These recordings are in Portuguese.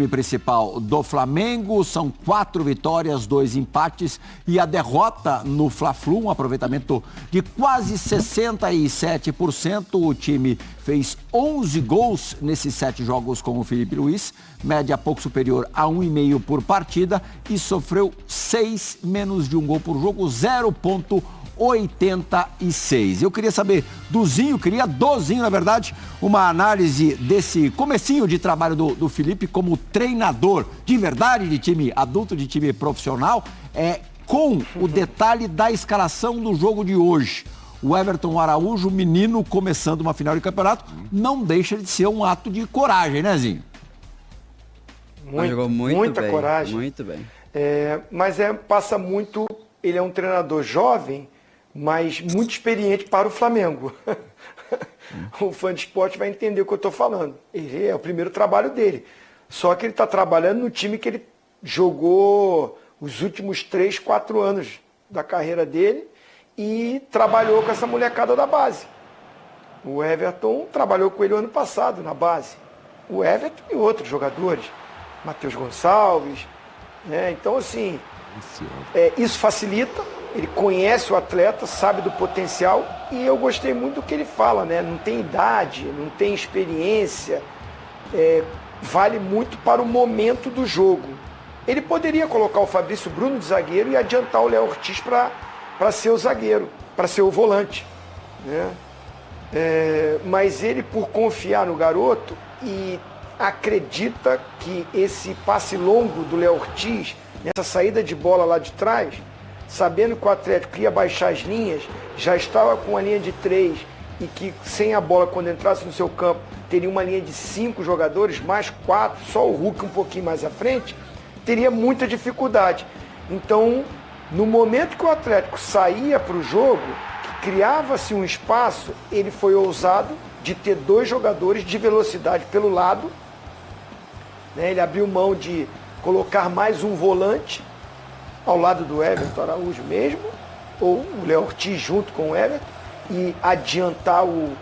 time principal do Flamengo, são 4 vitórias, 2 empates e a derrota no Fla-Flu, um aproveitamento de quase 67%. O time fez 11 gols nesses 7 jogos com o Filipe Luís, média pouco superior a 1,5 por partida e sofreu 6 menos de 1 gol por jogo, 0,86. Eu queria saber do Zinho, na verdade, uma análise desse comecinho de trabalho do Filipe como treinador de verdade, de time adulto, de time profissional, com o detalhe da escalação do jogo de hoje. O Everton Araújo, menino, começando uma final de campeonato, não deixa de ser um ato de coragem, né, Zinho? Jogou muita bem, coragem. Muito bem. Mas passa muito... Ele é um treinador jovem, mas muito experiente para o Flamengo. O fã de esporte vai entender o que eu estou falando. Ele é o primeiro trabalho dele. Só que ele está trabalhando no time que ele jogou os últimos 3, 4 anos da carreira dele e trabalhou com essa molecada da base. O Everton trabalhou com ele o ano passado, na base. O Everton e outros jogadores. Matheus Gonçalves. Então, assim, isso facilita. Ele conhece o atleta, sabe do potencial e eu gostei muito do que ele fala, né? Não tem idade, não tem experiência, vale muito para o momento do jogo. Ele poderia colocar o Fabrício Bruno de zagueiro e adiantar o Léo Ortiz para ser o zagueiro, para ser o volante, né? Mas ele, por confiar no garoto e acredita que esse passe longo do Léo Ortiz, nessa saída de bola lá de trás, sabendo que o Atlético ia baixar as linhas, já estava com a linha de 3 e que sem a bola, quando entrasse no seu campo, teria uma linha de 5 jogadores, mais 4, só o Hulk um pouquinho mais à frente, teria muita dificuldade. Então, no momento que o Atlético saía para o jogo, que criava-se um espaço, ele foi ousado de ter 2 jogadores de velocidade pelo lado, né? Ele abriu mão de colocar mais um volante, ao lado do Everton Araújo mesmo, ou o Léo Ortiz junto com o Everton, e adiantar o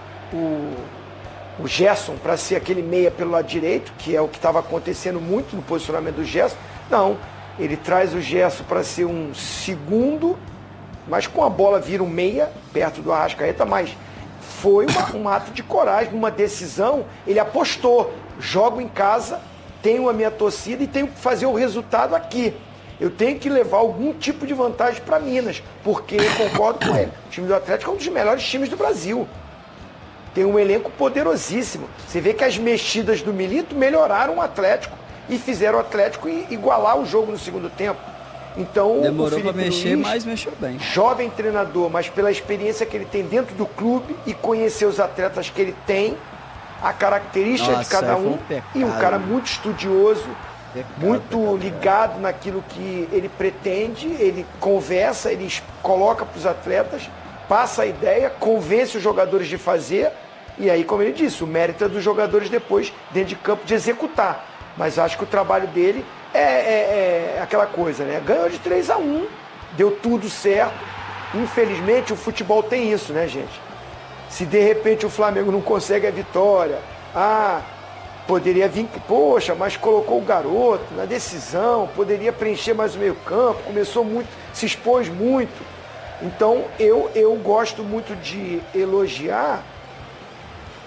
Gerson para ser aquele meia pelo lado direito, que é o que estava acontecendo muito no posicionamento do Gerson. Não, ele traz o Gerson para ser um segundo, mas com a bola vira um meia, perto do Arrascaeta, mas foi um ato de coragem, uma decisão, ele apostou, jogo em casa, tenho a minha torcida e tenho que fazer o resultado aqui. Eu tenho que levar algum tipo de vantagem para Minas, porque eu concordo com ele. O time do Atlético é um dos melhores times do Brasil. Tem um elenco poderosíssimo. Você vê que as mexidas do Milito melhoraram o Atlético e fizeram o Atlético igualar o jogo no segundo tempo. Então, demorou para mexer, mas mexeu bem. Jovem treinador, mas pela experiência que ele tem dentro do clube e conhecer os atletas que ele tem, a característica de cada um, e um cara muito estudioso, muito ligado naquilo que ele pretende, ele conversa, ele coloca para os atletas, passa a ideia, convence os jogadores de fazer, e aí, como ele disse, o mérito é dos jogadores depois, dentro de campo, de executar. Mas acho que o trabalho dele é aquela coisa, né? Ganhou de 3-1, deu tudo certo. Infelizmente, o futebol tem isso, né, gente? Se de repente o Flamengo não consegue a vitória, poderia vir, poxa, mas colocou o garoto na decisão, poderia preencher mais o meio campo, começou muito, se expôs muito. Então, eu gosto muito de elogiar,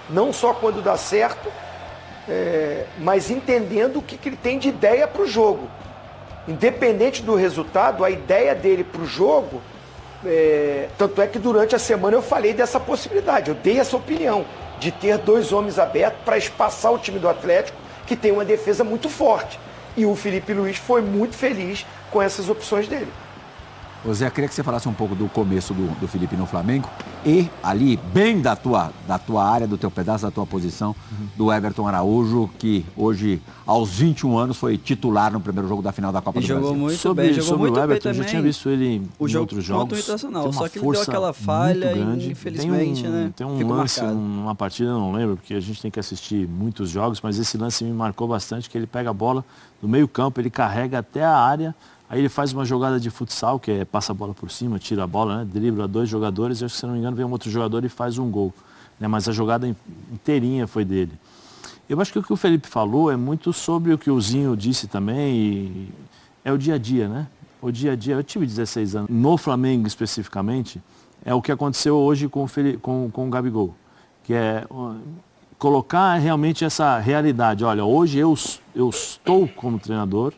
não só quando dá certo, mas entendendo o que ele tem de ideia para o jogo. Independente do resultado, a ideia dele para o jogo, tanto é que durante a semana eu falei dessa possibilidade, eu dei essa opinião de ter 2 homens abertos para espaçar o time do Atlético, que tem uma defesa muito forte. E o Filipe Luís foi muito feliz com essas opções dele. Ô Zé, queria que você falasse um pouco do começo do Filipe no Flamengo e ali, bem da tua área, do teu pedaço, da tua posição, do Everton Araújo, que hoje, aos 21 anos, foi titular no primeiro jogo da final da Copa do Brasil. Jogou muito bem, jogou muito bem também. Eu já tinha visto ele em outros jogos. Internacional, só que ele deu aquela falha e, infelizmente, tem um lance numa partida, eu não lembro, porque a gente tem que assistir muitos jogos, mas esse lance me marcou bastante, que ele pega a bola do meio campo, ele carrega até a área. Aí ele faz uma jogada de futsal, que é passa a bola por cima, tira a bola, né? Dribla 2 jogadores, e acho que, se não me engano, vem um outro jogador e faz um gol. Né? Mas a jogada inteirinha foi dele. Eu acho que o que o Felipe falou é muito sobre o que o Zinho disse também, e é o dia a dia, né? O dia a dia, eu tive 16 anos. No Flamengo, especificamente, é o que aconteceu hoje com o Gabigol, que é colocar realmente essa realidade. Olha, hoje eu estou como treinador,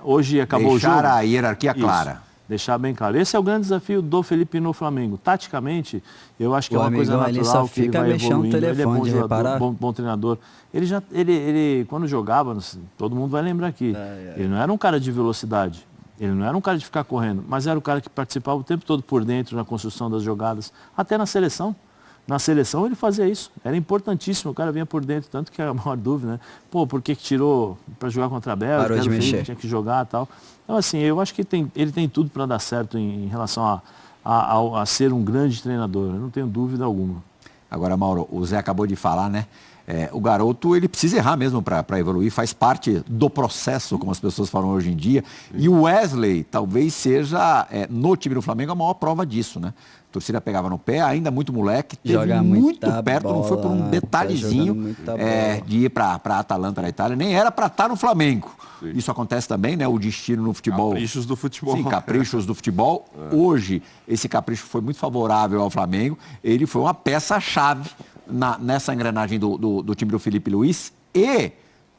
hoje acabou o jogo. Deixar a hierarquia clara. Deixar bem claro. Esse é o grande desafio do Felipe no Flamengo. Taticamente, eu acho que é uma coisa natural que ele vai evoluindo. Ele é bom jogador, bom treinador. Ele quando jogava, todo mundo vai lembrar aqui, ele não era um cara de velocidade. Ele não era um cara de ficar correndo, mas era o cara que participava o tempo todo por dentro, na construção das jogadas, até na seleção. Na seleção ele fazia isso, era importantíssimo, o cara vinha por dentro, tanto que é a maior dúvida, né? Pô, por que tirou para jogar contra a Bélgica? Parou de mexer. Tinha que jogar e tal. Então, assim, eu acho que ele tem tudo para dar certo em relação a ser um grande treinador, eu não tenho dúvida alguma. Agora, Mauro, o Zé acabou de falar, né? O garoto, ele precisa errar mesmo para evoluir, faz parte do processo, como as pessoas falam hoje em dia. E o Wesley talvez seja, no time do Flamengo, a maior prova disso, né? A torcida pegava no pé, ainda muito moleque, teve muito perto, bola, não foi por um detalhezinho de ir para a Atalanta na Itália, nem era para estar no Flamengo. Sim. Isso acontece também, né? O destino no futebol. Caprichos do futebol. Sim, caprichos do futebol. Hoje, esse capricho foi muito favorável ao Flamengo. Ele foi uma peça-chave nessa engrenagem do time do Felipe Luiz e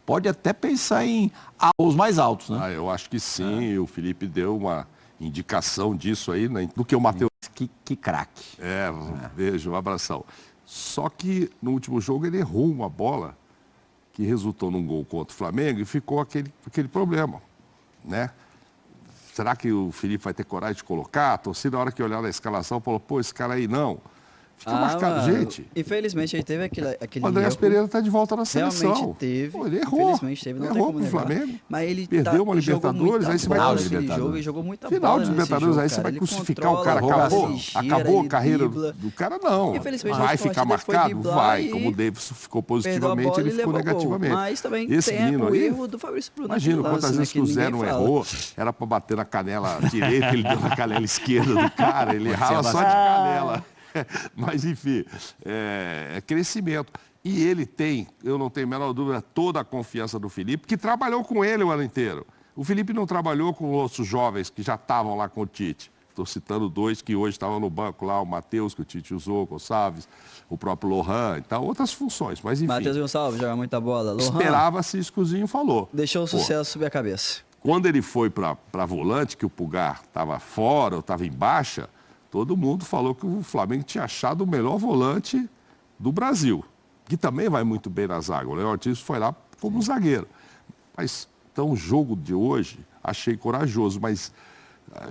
pode até pensar em os mais altos, né? Eu acho que sim, o Felipe deu uma indicação disso aí, né? Do que o Matheus. Que craque. Beijo, um abração. Só que no último jogo ele errou uma bola que resultou num gol contra o Flamengo e ficou aquele problema, né? Será que o Felipe vai ter coragem de colocar? A torcida, na hora que olhar na escalação, falou, pô, esse cara aí não. Fica marcado, gente. Infelizmente, ele teve aquele o Andrés Pereira está de volta na seleção. Realmente teve. Pô, ele errou. Infelizmente teve, não tem como negar. Flamengo. Mas ele perdeu uma Libertadores, aí você vai ele jogou muita final bola de Libertadores, jogo, aí você vai ele crucificar o cara. Acabou a carreira do cara, não. Vai ficar marcado? Vai. Como o Davidson ficou positivamente, ele ficou negativamente. Mas também esse tem menino o aí, erro do Fabrício Bruno. imagina quantas vezes que o Zé não errou, era para bater na canela direita, ele deu na canela esquerda do cara, ele errava só de canela. Mas, enfim, é crescimento. E ele tem, eu não tenho a menor dúvida, toda a confiança do Felipe, que trabalhou com ele o ano inteiro. O Felipe não trabalhou com outros jovens que já estavam lá com o Tite. Estou citando dois que hoje estavam no banco lá, o Matheus, que o Tite usou, o Gonçalves, o próprio Lohan, então outras funções. Mas, enfim. Matheus Gonçalves joga muita bola. Lohan, esperava-se isso que o Zinho falou. Deixou o sucesso subir a cabeça. Quando ele foi para volante, que o Pulgar estava fora ou estava em baixa, todo mundo falou que o Flamengo tinha achado o melhor volante do Brasil, que também vai muito bem na zaga. O Léo Ortiz foi lá como zagueiro. Mas, então, o jogo de hoje, achei corajoso, mas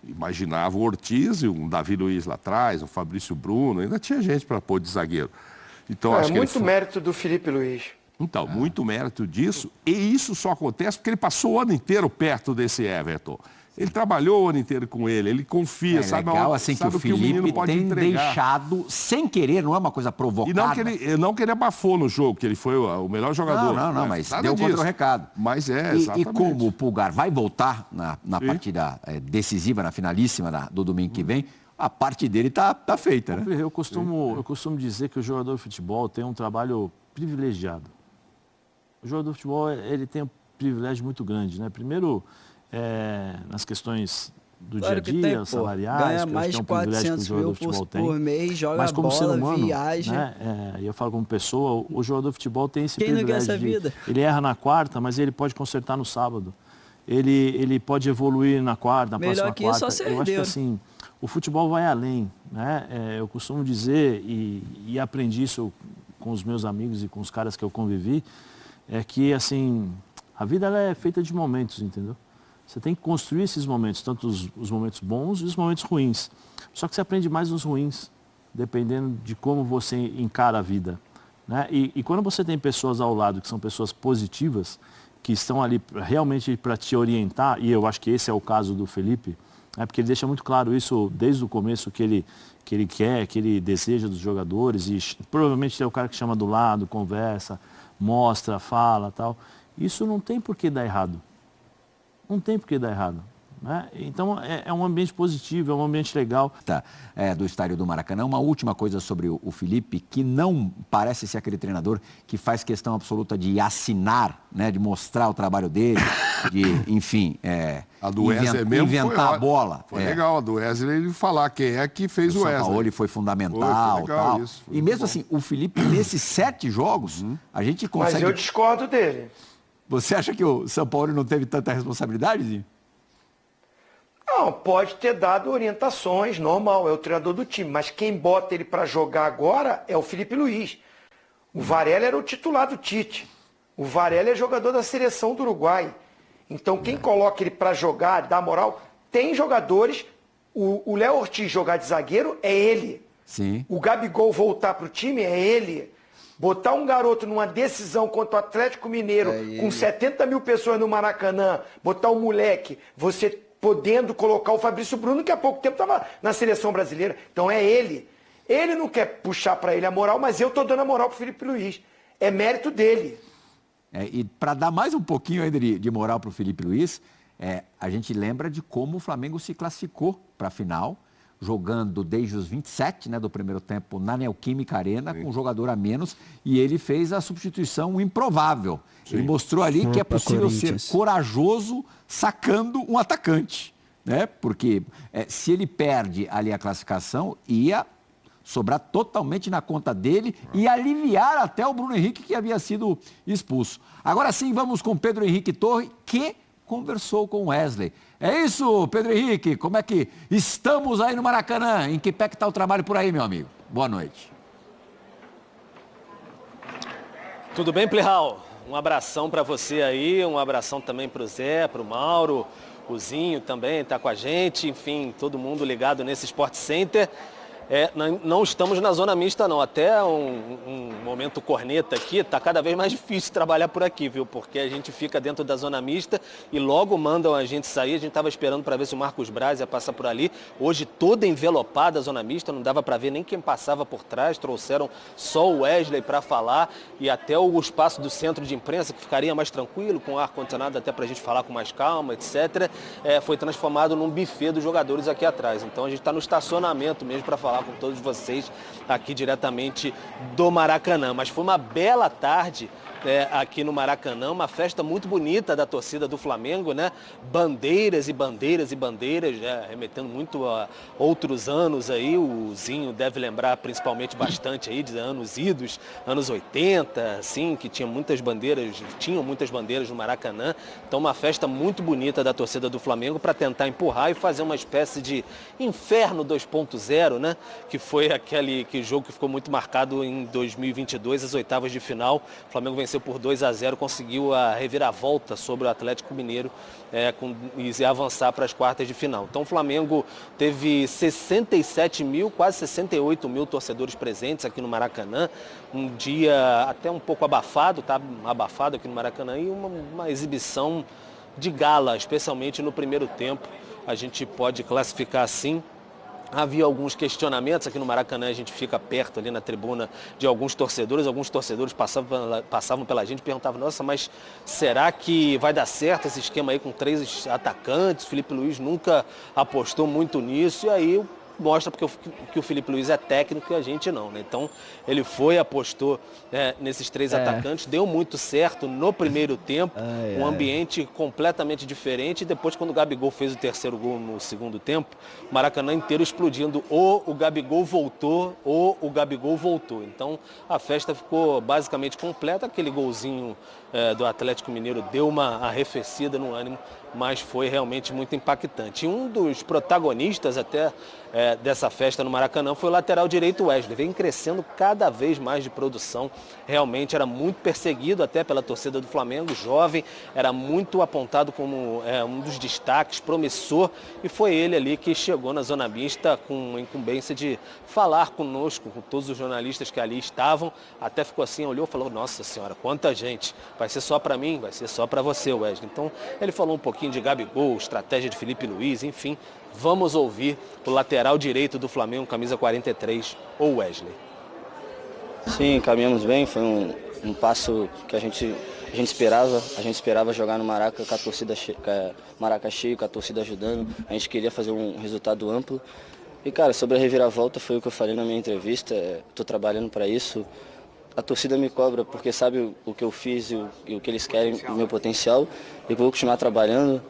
imaginava o Ortiz e um Davi Luiz lá atrás, o Fabrício Bruno, ainda tinha gente para pôr de zagueiro. Então, acho que muito mérito do Felipe Luiz. Então, muito mérito disso, e isso só acontece porque ele passou o ano inteiro perto desse Everton. Ele trabalhou o ano inteiro com ele confia, sabe? Legal, assim, sabe que o Felipe tem deixado, sem querer, não é uma coisa provocada. E não que ele abafou no jogo, que ele foi o melhor jogador. Não, mas deu contra o recado. Mas exatamente. E como o Pulgar vai voltar na partida decisiva, na finalíssima do domingo que vem, a parte dele tá feita, né? Eu costumo dizer que o jogador de futebol tem um trabalho privilegiado. O jogador de futebol, ele tem um privilégio muito grande, né? Primeiro, nas questões do dia a dia, salariais, ganha mais de 400 mil por mês, joga mas como bola, ser humano, viaja. Né? Eu falo como pessoa, o jogador de futebol tem esse Quem privilégio. não quer essa vida? Ele erra na quarta, mas ele pode consertar no sábado. Ele pode evoluir na quarta, na próxima quarta. Só ser eu acho que assim, o futebol vai além, né? Eu costumo dizer, e aprendi isso com os meus amigos e com os caras que eu convivi, é que assim, a vida ela é feita de momentos, entendeu? Você tem que construir esses momentos, tanto os momentos bons e os momentos ruins. Só que você aprende mais nos ruins, dependendo de como você encara a vida, né? E quando você tem pessoas ao lado que são pessoas positivas, que estão ali realmente para te orientar, e eu acho que esse é o caso do Felipe, né? Porque ele deixa muito claro isso desde o começo, que ele quer, que ele deseja dos jogadores, e provavelmente é o cara que chama do lado, conversa, mostra, fala, tal. Isso não tem por que dar errado. Não tem por que dar errado. né? Então é um ambiente positivo, é um ambiente legal. Do estádio do Maracanã. Uma última coisa sobre o Felipe, que não parece ser aquele treinador que faz questão absoluta de assinar, né, de mostrar o trabalho dele, de, enfim, a do Wesley mesmo inventar a bola. Foi legal a do Wesley ele falar quem é que fez o Wesley. O Sampaoli foi fundamental. Foi legal, tal. isso, e mesmo assim, o Felipe, nesses 7 jogos, a gente consegue... Mas eu discordo dele. Você acha que o Sampaoli não teve tanta responsabilidade, Zinho? Não, pode ter dado orientações, normal, é o treinador do time. Mas quem bota ele para jogar agora é o Felipe Luiz. O Varela era o titular do Tite. O Varela é jogador da seleção do Uruguai. Então quem coloca ele para jogar, dá moral, tem jogadores. O Léo Ortiz jogar de zagueiro é ele. Sim. O Gabigol voltar para o time é ele. Botar um garoto numa decisão contra o Atlético Mineiro, com 70 mil pessoas no Maracanã, botar um moleque, você podendo colocar o Fabrício Bruno, que há pouco tempo estava na seleção brasileira. Então é ele. Ele não quer puxar para ele a moral, mas eu estou dando a moral para o Felipe Luiz. É mérito dele. E para dar mais um pouquinho ainda de moral para o Felipe Luiz, a gente lembra de como o Flamengo se classificou para a final, jogando desde os 27, né, do primeiro tempo na Neoquímica Arena, com um jogador a menos, e ele fez a substituição improvável. Sim. Ele mostrou ali que é possível ser corajoso sacando um atacante, né? Porque se ele perde ali a classificação, ia sobrar totalmente na conta dele e aliviar até o Bruno Henrique, que havia sido expulso. Agora sim, vamos com Pedro Henrique Torre, que conversou com o Wesley. É isso, Pedro Henrique, como é que estamos aí no Maracanã? Em que pé que está o trabalho por aí, meu amigo? Boa noite. Tudo bem, Plihal? Um abração para você aí, um abração também para o Zé, para o Mauro, o Zinho também está com a gente, enfim, todo mundo ligado nesse Sport Center. Não estamos na zona mista não, até um momento corneta aqui, está cada vez mais difícil trabalhar por aqui, viu? Porque a gente fica dentro da zona mista e logo mandam a gente sair, a gente estava esperando para ver se o Marcos Braz ia passar por ali, hoje toda envelopada a zona mista, não dava para ver nem quem passava por trás, trouxeram só o Wesley para falar e até o espaço do centro de imprensa, que ficaria mais tranquilo, com ar-condicionado até para a gente falar com mais calma, etc., foi transformado num buffet dos jogadores aqui atrás, então a gente está no estacionamento mesmo para falar com todos vocês aqui diretamente do Maracanã. Mas foi uma bela tarde aqui no Maracanã, uma festa muito bonita da torcida do Flamengo, né? Bandeiras e bandeiras e bandeiras, remetendo muito a outros anos aí, o Zinho deve lembrar principalmente bastante aí de anos idos, anos 80, assim, que tinham muitas bandeiras no Maracanã. Então uma festa muito bonita da torcida do Flamengo para tentar empurrar e fazer uma espécie de inferno 2.0, né? Que foi aquele jogo que ficou muito marcado em 2022, as oitavas de final. O Flamengo venceu por 2-0, conseguiu a reviravolta sobre o Atlético Mineiro e avançar para as quartas de final. Então o Flamengo teve 67 mil, quase 68 mil torcedores presentes aqui no Maracanã. Um dia até um pouco abafado, tá abafado aqui no Maracanã, e uma exibição de gala, especialmente no primeiro tempo. A gente pode classificar assim. Havia alguns questionamentos aqui no Maracanã, a gente fica perto ali na tribuna de alguns torcedores passavam pela gente e perguntavam, nossa, mas será que vai dar certo esse esquema aí com 3 atacantes? O Felipe Luiz nunca apostou muito nisso, e aí mostra porque que o Felipe Luiz é técnico e a gente não, né? Então ele apostou nesses 3 atacantes, deu muito certo no primeiro tempo, um ambiente completamente diferente, e depois quando o Gabigol fez o terceiro gol no segundo tempo, o Maracanã inteiro explodindo, ou o Gabigol voltou, ou o Gabigol voltou. Então a festa ficou basicamente completa, aquele golzinho do Atlético Mineiro deu uma arrefecida no ânimo, mas foi realmente muito impactante. E um dos protagonistas até dessa festa no Maracanã foi o lateral direito Wesley. Vem crescendo cada vez mais de produção. Realmente era muito perseguido até pela torcida do Flamengo, jovem, era muito apontado como um dos destaques, promissor, e foi ele ali que chegou na zona mista com a incumbência de falar conosco, com todos os jornalistas que ali estavam. Até ficou assim, olhou e falou, nossa senhora, quanta gente, vai ser só para mim, vai ser só para você, Wesley. Então ele falou um pouquinho de Gabigol, estratégia de Felipe Luiz, enfim. Vamos ouvir o lateral direito do Flamengo, camisa 43, o Wesley. Sim, caminhamos bem, foi um passo que a gente A gente esperava jogar no Maraca com a torcida Maraca cheio, com a torcida ajudando. A gente queria fazer um resultado amplo. E, cara, sobre a reviravolta, foi o que eu falei na minha entrevista. Estou trabalhando para isso. A torcida me cobra porque sabe o que eu fiz e o que eles querem, o meu potencial. Eu vou continuar trabalhando.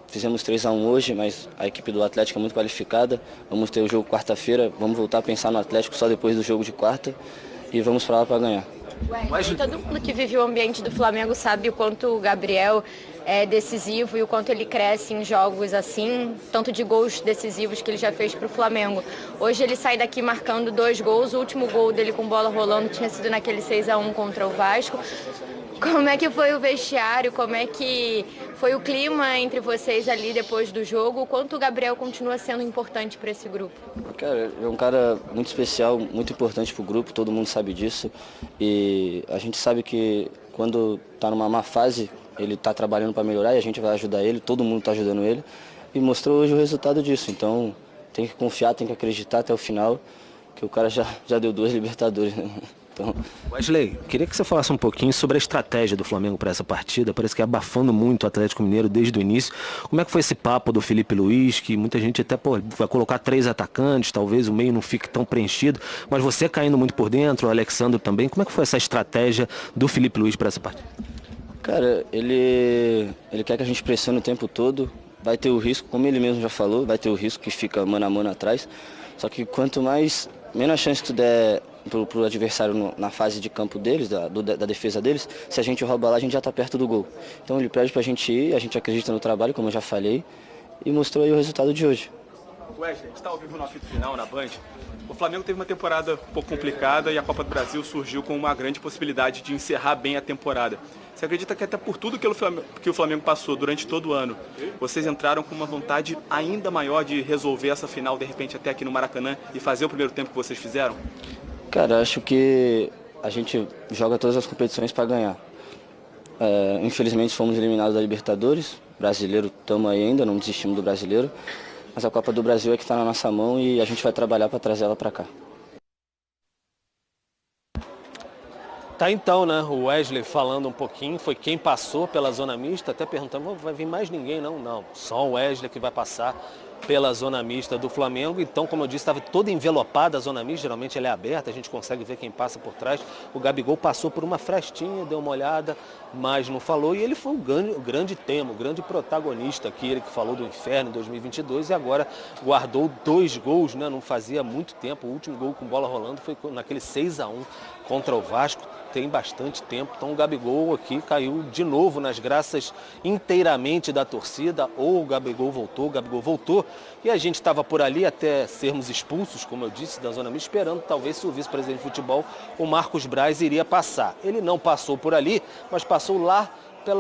Fizemos 3-1 hoje, mas a equipe do Atlético é muito qualificada. Vamos ter o jogo quarta-feira, vamos voltar a pensar no Atlético só depois do jogo de quarta e vamos para lá para ganhar. Todo mundo que vive o ambiente do Flamengo sabe o quanto o Gabriel é decisivo e o quanto ele cresce em jogos assim, tanto de gols decisivos que ele já fez para o Flamengo. Hoje ele sai daqui marcando 2 gols, o último gol dele com bola rolando tinha sido naquele 6-1 contra o Vasco. Como é que foi o vestiário, como é que foi o clima entre vocês ali depois do jogo? O quanto o Gabriel continua sendo importante para esse grupo? Cara, é um cara muito especial, muito importante para o grupo, todo mundo sabe disso. E a gente sabe que quando está numa má fase, ele está trabalhando para melhorar e a gente vai ajudar ele, todo mundo está ajudando ele. E mostrou hoje o resultado disso. Então tem que confiar, tem que acreditar até o final, que o cara já deu 2 Libertadores, né? Então... Wesley, queria que você falasse um pouquinho sobre a estratégia do Flamengo para essa partida. Parece que é abafando muito o Atlético Mineiro desde o início. Como é que foi esse papo do Felipe Luiz, que muita gente até vai colocar 3 atacantes, talvez o meio não fique tão preenchido, mas você caindo muito por dentro, o Alexandre também. Como é que foi essa estratégia do Felipe Luiz para essa partida? Cara, ele quer que a gente pressione o tempo todo. Vai ter o risco, como ele mesmo já falou, vai ter o risco que fica mano a mano atrás. Só que quanto menos chance tu der pro adversário na fase de campo deles, da defesa deles, se a gente rouba lá, a gente já está perto do gol. Então ele pede pra gente ir, a gente acredita no trabalho, como eu já falei, e mostrou aí o resultado de hoje. Wesley, a gente está ao vivo no apito final, na Band. O Flamengo teve uma temporada um pouco complicada e a Copa do Brasil surgiu com uma grande possibilidade de encerrar bem a temporada. Você acredita que até por tudo que o Flamengo passou durante todo o ano, vocês entraram com uma vontade ainda maior de resolver essa final, de repente, até aqui no Maracanã e fazer o primeiro tempo que vocês fizeram? Cara, acho que a gente joga todas as competições para ganhar. Infelizmente fomos eliminados da Libertadores, brasileiro estamos aí ainda, não desistimos do brasileiro, mas a Copa do Brasil é que está na nossa mão e a gente vai trabalhar para trazer ela para cá. Tá então, né? O Wesley falando um pouquinho, foi quem passou pela zona mista, até perguntando, vai vir mais ninguém? Não, só o Wesley que vai passar pela zona mista do Flamengo. Então, como eu disse, estava toda envelopada a zona mista, geralmente ela é aberta, a gente consegue ver quem passa por trás. O Gabigol passou por uma frestinha, deu uma olhada, mas não falou. E ele foi o grande tema, o grande protagonista aqui, ele que falou do inferno em 2022 e agora guardou 2 gols, né? Não fazia muito tempo, o último gol com bola rolando foi naquele 6-1 contra o Vasco. Tem bastante tempo, então o Gabigol aqui caiu de novo nas graças inteiramente da torcida, ou o Gabigol voltou, e a gente estava por ali até sermos expulsos, como eu disse, da zona mista, esperando talvez se o vice-presidente de futebol, o Marcos Braz, iria passar. Ele não passou por ali, mas passou lá pelo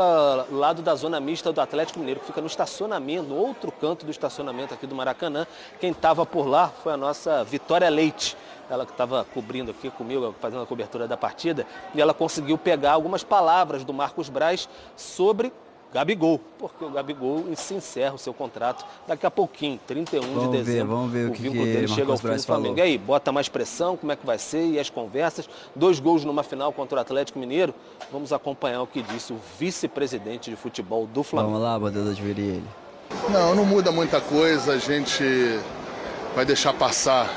lado da zona mista do Atlético Mineiro, que fica no estacionamento, no outro canto do estacionamento aqui do Maracanã. Quem estava por lá foi a nossa Vitória Leite, ela que estava cobrindo aqui comigo, fazendo a cobertura da partida, e ela conseguiu pegar algumas palavras do Marcos Braz sobre Gabigol, porque o Gabigol se encerra o seu contrato daqui a pouquinho, 31 de dezembro. Vamos ver o vínculo dele chega ao fim do Flamengo. E aí, bota mais pressão, como é que vai ser, e as conversas, 2 gols numa final contra o Atlético Mineiro. Vamos acompanhar o que disse o vice-presidente de futebol do Flamengo. Vamos lá, batedor de Virielli. Não muda muita coisa, a gente vai deixar passar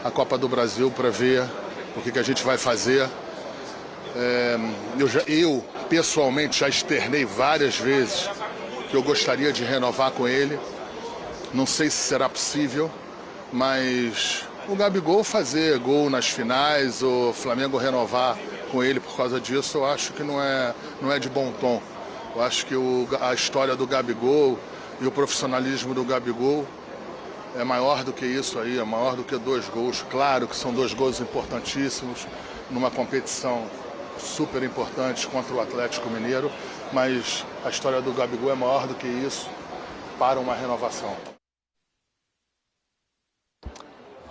a Copa do Brasil para ver o que a gente vai fazer. Eu pessoalmente já externei várias vezes que eu gostaria de renovar com ele. Não sei se será possível, mas o Gabigol fazer gol nas finais, o Flamengo renovar com ele por causa disso, eu acho que não é de bom tom. Eu acho que a história do Gabigol e o profissionalismo do Gabigol é maior do que isso aí, é maior do que 2 gols. Claro que são 2 gols importantíssimos numa competição super importante contra o Atlético Mineiro, mas a história do Gabigol é maior do que isso para uma renovação.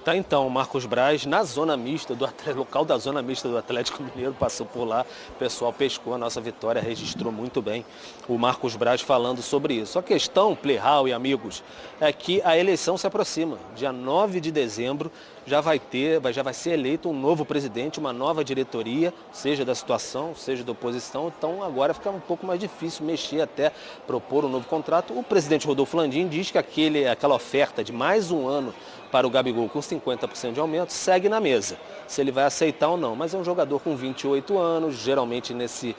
Tá então, o Marcos Braz na zona mista, local da zona mista do Atlético Mineiro, passou por lá, o pessoal pescou a nossa vitória, registrou muito bem o Marcos Braz falando sobre isso. A questão, Plihal e amigos, é que a eleição se aproxima. Dia 9 de dezembro já vai ser eleito um novo presidente, uma nova diretoria, seja da situação, seja da oposição. Então agora fica um pouco mais difícil mexer até propor um novo contrato. O presidente Rodolfo Landim diz que aquela oferta de mais um ano para o Gabigol com 50% de aumento segue na mesa, se ele vai aceitar ou não. Mas é um jogador com 28 anos, geralmente nesse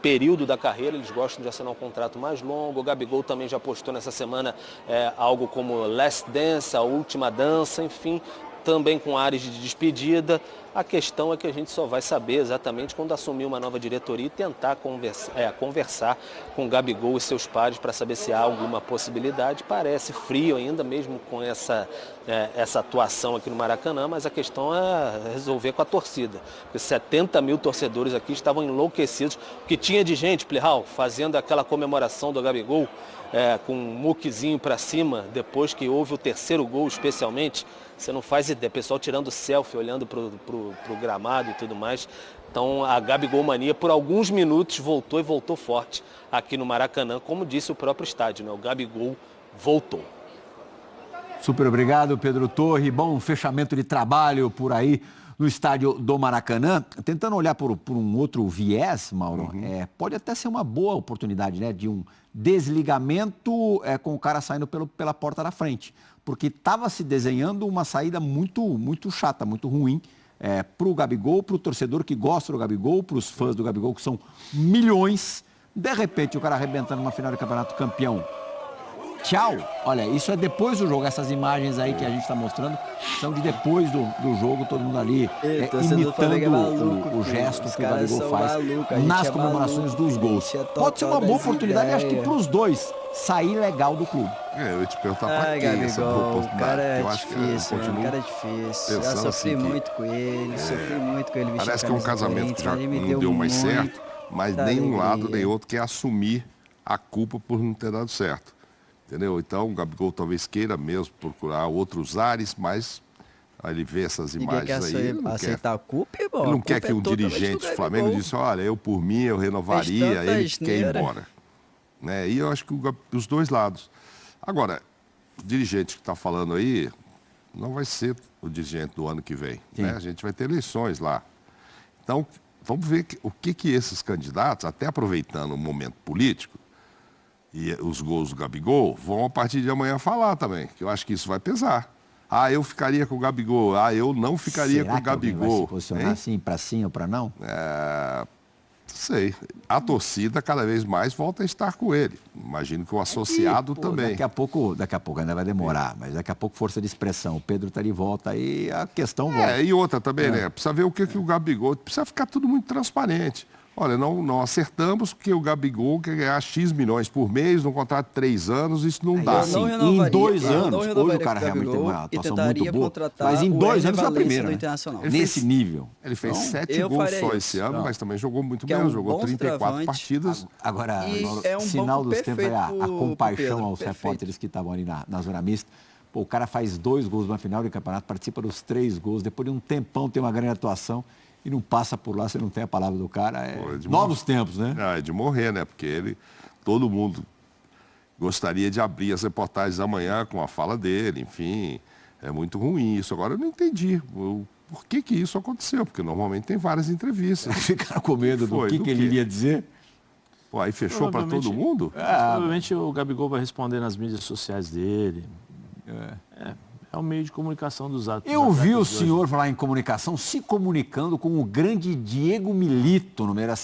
período da carreira eles gostam de assinar um contrato mais longo. O Gabigol também já postou nessa semana algo como Last Dance, a última dança, enfim, também com áreas de despedida. A questão é que a gente só vai saber exatamente quando assumir uma nova diretoria e tentar conversar com o Gabigol e seus pares para saber se há alguma possibilidade. Parece frio ainda, mesmo com essa atuação aqui no Maracanã, mas a questão é resolver com a torcida. Porque 70 mil torcedores aqui estavam enlouquecidos, porque tinha de gente, Plihal, fazendo aquela comemoração do Gabigol, com um muquezinho para cima, depois que houve o terceiro gol especialmente. Você não faz ideia, pessoal tirando selfie, olhando para o gramado e tudo mais. Então a Gabigol mania por alguns minutos voltou e voltou forte aqui no Maracanã, como disse o próprio estádio, né? O Gabigol voltou. Super obrigado, Pedro Torre. Bom fechamento de trabalho por aí no estádio do Maracanã. Tentando olhar por um outro viés, Mauro, pode até ser uma boa oportunidade, né, de um desligamento com o cara saindo pela porta da frente. Porque estava se desenhando uma saída muito chata, muito ruim para o Gabigol, para o torcedor que gosta do Gabigol, para os fãs do Gabigol, que são milhões. De repente, o cara arrebentando uma final de campeonato campeão. Tchau. Olha, isso é depois do jogo. Essas imagens aí que a gente está mostrando são de depois do jogo, todo mundo ali imitando o gesto que o Gabigol faz nas comemorações dos gols. Pode ser uma boa oportunidade, acho que para os dois sair legal do clube. Eu ia te perguntar para quem essa oportunidade. O cara é difícil, o cara é difícil. Já sofri muito com ele, Parece que é um casamento que já não deu mais certo, mas nem um lado nem outro quer assumir a culpa por não ter dado certo. Entendeu? Então o Gabigol talvez queira mesmo procurar outros ares, mas ele vê essas imagens aí. Ele não aceitar a culpa, ele não quer que um dirigente do Flamengo disse, olha, eu por mim eu renovaria, ele quer ir embora. Né? E eu acho que os dois lados. Agora, o dirigente que está falando aí não vai ser o dirigente do ano que vem. Né? A gente vai ter eleições lá. Então, vamos ver o que esses candidatos, até aproveitando o momento político, e os gols do Gabigol, vão a partir de amanhã falar também, que eu acho que isso vai pesar. Ah, eu ficaria com o Gabigol. Ah, eu não ficaria com o Gabigol. Vai se posicionar assim, para sim ou para não? Não sei. A torcida cada vez mais volta a estar com ele. Imagino que o associado também. Daqui a pouco ainda vai demorar, mas daqui a pouco força de expressão. O Pedro está de volta aí, a questão volta. E outra também, né? Precisa ver o que o Gabigol... Precisa ficar tudo muito transparente. Olha, não acertamos porque o Gabigol quer ganhar X milhões por mês, num contrato de 3 anos, isso não dá. Assim, em 2 anos, hoje o cara realmente tem uma atuação muito boa, mas em 2 anos foi a primeira, né? Nesse nível. Ele fez 7 gols só esse ano, mas também jogou muito menos, jogou 34 partidas. Agora, sinal dos tempos é a compaixão aos repórteres que estavam ali na zona mista. Pô, o cara faz 2 gols na final do campeonato, participa dos 3 gols, depois de um tempão tem uma grande atuação. E não passa por lá, você não tem a palavra do cara. Novos tempos, né? É de morrer, né? Porque todo mundo gostaria de abrir as reportagens amanhã com a fala dele, enfim. É muito ruim isso. Agora eu não entendi por que isso aconteceu, porque normalmente tem várias entrevistas. Ficaram com medo do que ele iria dizer? Pô, aí fechou para todo mundo? Provavelmente o Gabigol vai responder nas mídias sociais dele. É o meio de comunicação dos atletas. Eu vi o senhor falar em comunicação, se comunicando com o grande Diego Milito no meio da